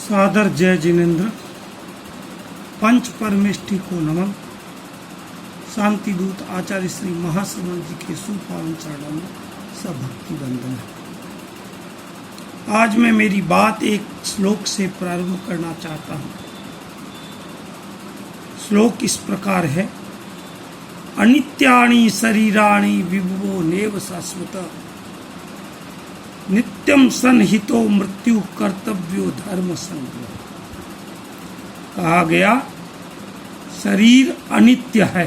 सादर जय जिनेन्द्र। पंच परमेष्ठी को नमन। शांति दूत आचार्य श्री महासमन जी के सुपावन चरणों में सब भक्ति वंदन है। आज मैं मेरी बात एक श्लोक से प्रारंभ करना चाहता हूँ। श्लोक इस प्रकार है। अनित्यानि शरीराणि विभुवो नेव शाश्वत नित्यम सन्निहितो मृत्यु कर्तव्यो धर्म संग्रह। कहा गया शरीर अनित्य है।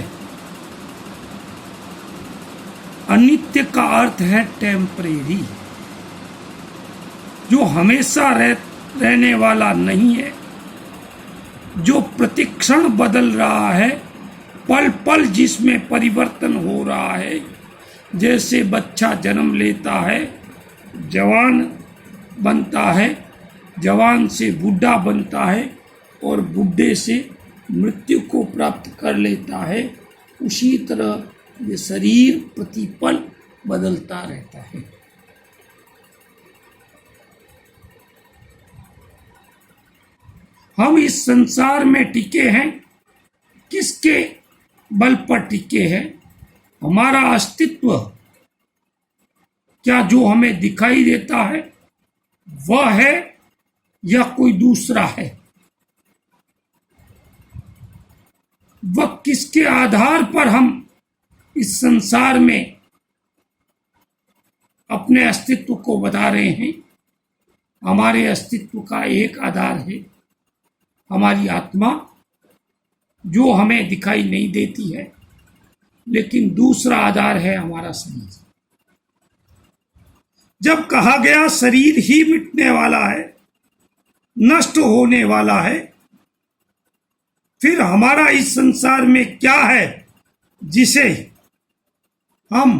अनित्य का अर्थ है टेम्परेरी, जो हमेशा रहने वाला नहीं है, जो प्रतिक्षण बदल रहा है, पल पल जिसमें परिवर्तन हो रहा है। जैसे बच्चा जन्म लेता है, जवान बनता है, जवान से बूढ़ा बनता है और बूढ़े से मृत्यु को प्राप्त कर लेता है, उसी तरह ये शरीर प्रतिपल बदलता रहता है। हम इस संसार में टिके हैं, किसके बल पर टिके हैं? हमारा अस्तित्व क्या जो हमें दिखाई देता है वह है या कोई दूसरा है? वह किसके आधार पर हम इस संसार में अपने अस्तित्व को बता रहे हैं? हमारे अस्तित्व का एक आधार है हमारी आत्मा, जो हमें दिखाई नहीं देती है, लेकिन दूसरा आधार है हमारा शरीर। जब कहा गया शरीर ही मिटने वाला है, नष्ट होने वाला है, फिर हमारा इस संसार में क्या है जिसे हम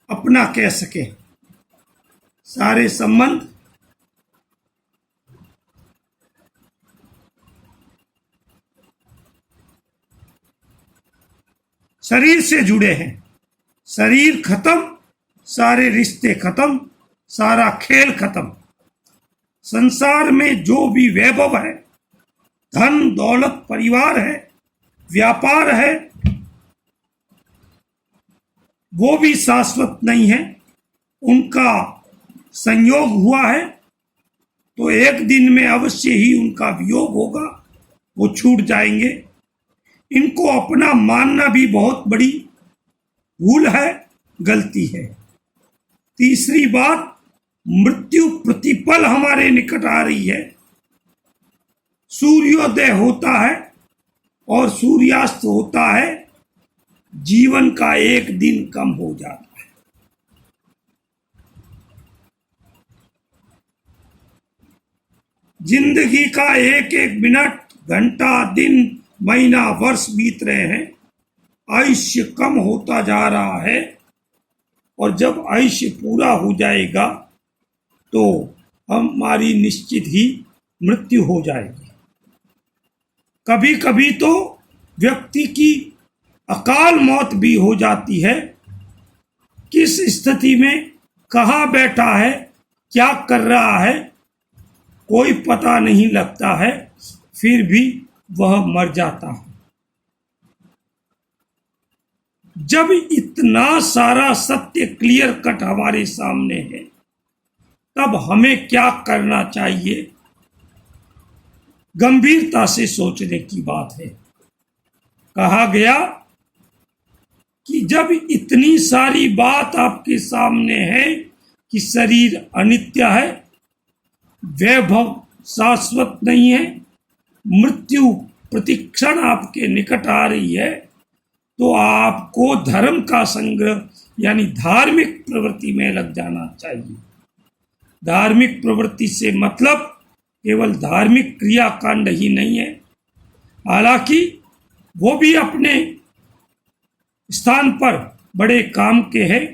अपना कह सके? सारे संबंध शरीर से जुड़े हैं। शरीर खत्म, सारे रिश्ते खत्म, सारा खेल खत्म। संसार में जो भी वैभव है, धन दौलत, परिवार है, व्यापार है, वो भी शाश्वत नहीं है। उनका संयोग हुआ है तो एक दिन में अवश्य ही उनका वियोग होगा, वो छूट जाएंगे। इनको अपना मानना भी बहुत बड़ी भूल है, गलती है। तीसरी बात, मृत्यु प्रतिपल हमारे निकट आ रही है। सूर्योदय होता है और सूर्यास्त होता है, जीवन का एक दिन कम हो जाता है। जिंदगी का एक एक मिनट, घंटा, दिन, महीना, वर्ष बीत रहे हैं। आयुष्य कम होता जा रहा है और जब आयुष्य पूरा हो जाएगा तो हमारी निश्चित ही मृत्यु हो जाएगी। कभी कभी तो व्यक्ति की अकाल मौत भी हो जाती है। किस स्थिति में, कहाँ बैठा है, क्या कर रहा है, कोई पता नहीं लगता है, फिर भी वह मर जाता है। जब इतना सारा सत्य क्लियर कट हमारे सामने है, तब हमें क्या करना चाहिए? गंभीरता से सोचने की बात है। कहा गया कि जब इतनी सारी बात आपके सामने है कि शरीर अनित्य है, वैभव शाश्वत नहीं है, मृत्यु प्रतिक्षण आपके निकट आ रही है, तो आपको धर्म का संग्रह यानी धार्मिक प्रवृत्ति में लग जाना चाहिए। धार्मिक प्रवृत्ति से मतलब केवल धार्मिक क्रियाकांड ही नहीं है, हालांकि वो भी अपने स्थान पर बड़े काम के हैं,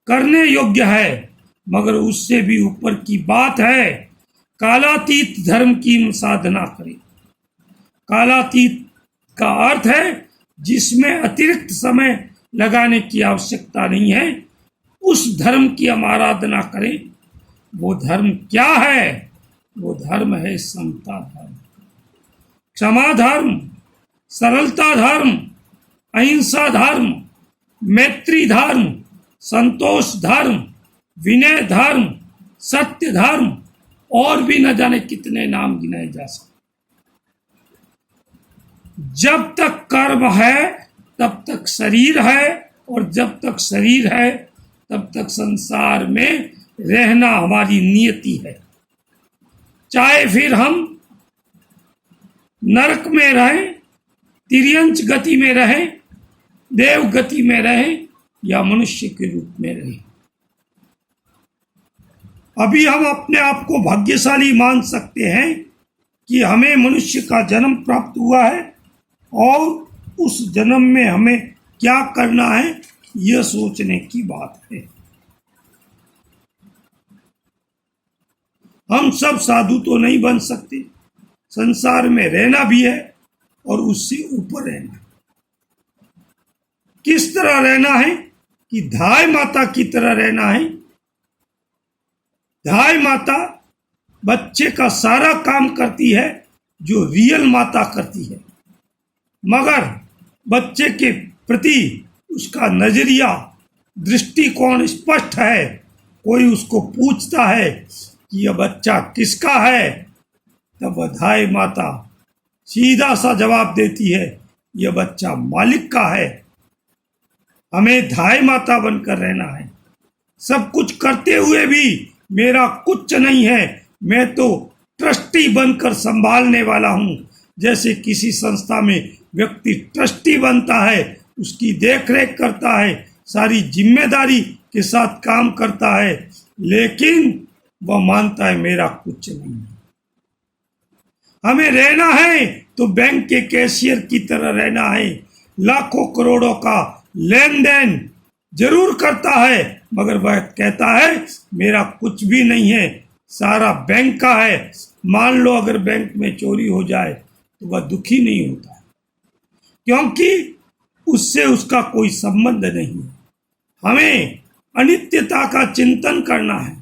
करने योग्य है, मगर उससे भी ऊपर की बात है कालातीत धर्म की साधना करें। कालातीत का अर्थ है जिसमें अतिरिक्त समय लगाने की आवश्यकता नहीं है, उस धर्म की हम आराधना करें। वो धर्म क्या है? वो धर्म है समता धर्म, क्षमा धर्म, सरलता धर्म, अहिंसा धर्म, मैत्री धर्म, संतोष धर्म, विनय धर्म, सत्य धर्म, और भी न जाने कितने नाम गिनाए जा सकते। जब तक कर्म है तब तक शरीर है, और जब तक शरीर है तब तक संसार में रहना हमारी नियति है। चाहे फिर हम नरक में रहें, तिर्यंच गति में रहें, देव गति में रहें, या मनुष्य के रूप में रहें। अभी हम अपने आप को भाग्यशाली मान सकते हैं कि हमें मनुष्य का जन्म प्राप्त हुआ है, और उस जन्म में हमें क्या करना है यह सोचने की बात है। हम सब साधु तो नहीं बन सकते, संसार में रहना भी है और उससे ऊपर रहना। किस तरह रहना है कि धाय माता की तरह रहना है। धाय माता बच्चे का सारा काम करती है जो रियल माता करती है, मगर बच्चे के प्रति उसका नजरिया, दृष्टिकोण स्पष्ट है। कोई उसको पूछता है कि यह बच्चा किसका है, तब धाय माता सीधा सा जवाब देती है, यह बच्चा मालिक का है। हमें धाय माता बनकर रहना है। सब कुछ करते हुए भी मेरा कुछ नहीं है, मैं तो ट्रस्टी बनकर संभालने वाला हूं। जैसे किसी संस्था में व्यक्ति ट्रस्टी बनता है, उसकी देखरेख करता है, सारी जिम्मेदारी के साथ काम करता है, लेकिन वह मानता है मेरा कुछ नहीं है। हमें रहना है तो बैंक के कैशियर की तरह रहना है। लाखों करोड़ों का लेन देन जरूर करता है, मगर वह कहता है मेरा कुछ भी नहीं है, सारा बैंक का है। मान लो अगर बैंक में चोरी हो जाए तो वह दुखी नहीं होता, क्योंकि उससे उसका कोई संबंध नहीं है। हमें अनित्यता का चिंतन करना है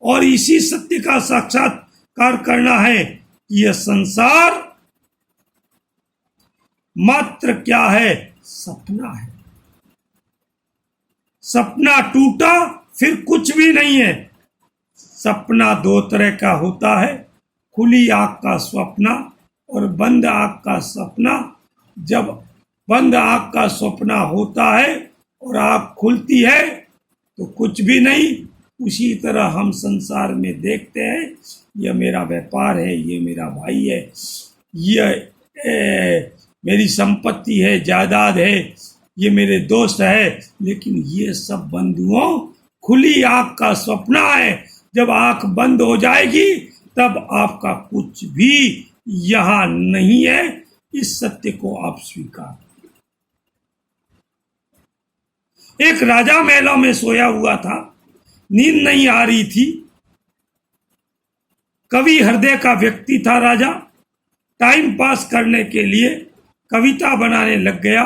और इसी सत्य का साक्षात्कार करना है कि यह संसार मात्र क्या है, सपना है। सपना टूटा फिर कुछ भी नहीं है। सपना दो तरह का होता है, खुली आंख का सपना और बंद आंख का सपना। जब बंद आंख का सपना होता है और आंख खुलती है तो कुछ भी नहीं। उसी तरह हम संसार में देखते हैं, यह मेरा व्यापार है, ये मेरा भाई है, यह मेरी संपत्ति है, जायदाद है, ये मेरे दोस्त है, लेकिन ये सब बंधुओं खुली आंख का सपना है। जब आंख बंद हो जाएगी तब आपका कुछ भी यहां नहीं है। इस सत्य को आप स्वीकार। एक राजा महलों में सोया हुआ था, नींद नहीं आ रही थी। कवि हृदय का व्यक्ति था राजा। टाइम पास करने के लिए कविता बनाने लग गया।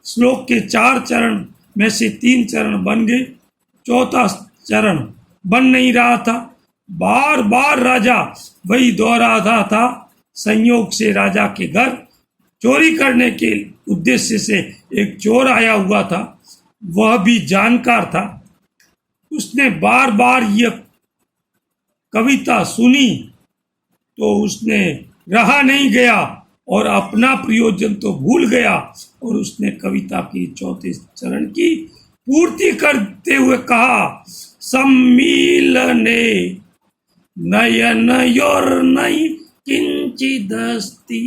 श्लोक के 4 चरण में से 3 चरण बन गए, 4था चरण बन नहीं रहा था। बार बार राजा वही दोहराता था। संयोग से राजा के घर चोरी करने के उद्देश्य से एक चोर आया हुआ था, वह भी जानकार था। उसने बार बार यह कविता सुनी तो उसने रहा नहीं गया और अपना प्रयोजन तो भूल गया, और उसने कविता की 4थे चरण की पूर्ति करते हुए कहा, सम्मीलने नयनयोर्नहि किंचिदस्ति।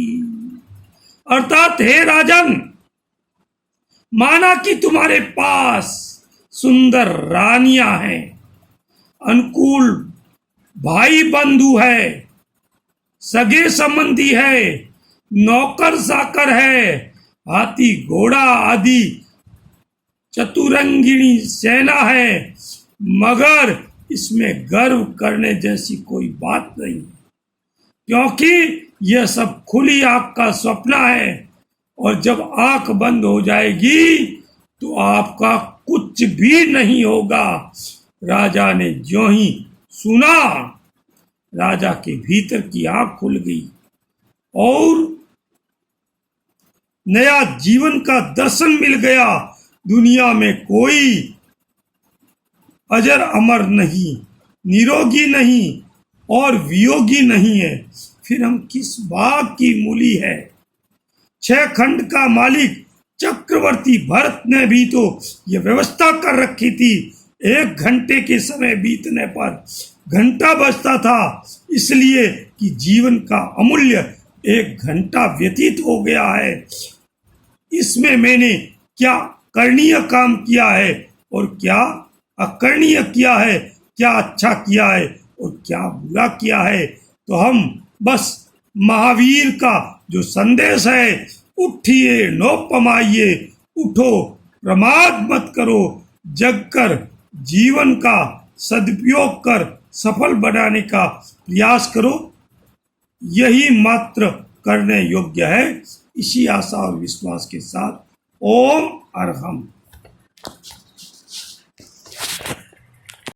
अर्थात हे राजन, माना कि तुम्हारे पास सुंदर रानियां हैं, अनुकूल भाई बंधु है, सगे संबंधी है, नौकर चाकर है, हाथी घोड़ा आदि चतुरंगिणी सेना है, मगर इसमें गर्व करने जैसी कोई बात नहीं, क्योंकि यह सब खुली आंख का सपना है, और जब आंख बंद हो जाएगी तो आपका कुछ भी नहीं होगा। राजा ने ज्यों ही सुना, राजा के भीतर की आंख खुल गई और नया जीवन का दर्शन मिल गया। दुनिया में कोई अजर अमर नहीं, निरोगी नहीं और वियोगी नहीं है। फिर हम किस बाग की मूली है? 6 खंड का मालिक चक्रवर्ती भरत ने भी तो ये व्यवस्था कर रखी थी। 1 घंटे के समय बीतने पर घंटा बजता था, इसलिए कि जीवन का अमूल्य 1 घंटा व्यतीत हो गया है। इसमें मैंने क्या करणीय काम किया है और क्या अकरणीय किया है, क्या अच्छा किया है और क्या बुरा किया है। तो हम बस महावीर का जो संदेश है, उठिए नो पमाइए, उठो प्रमाद मत करो, जगकर जीवन का सदुपयोग कर सफल बनाने का प्रयास करो, यही मात्र करने योग्य है। इसी आशा और विश्वास के साथ ओम अरहम।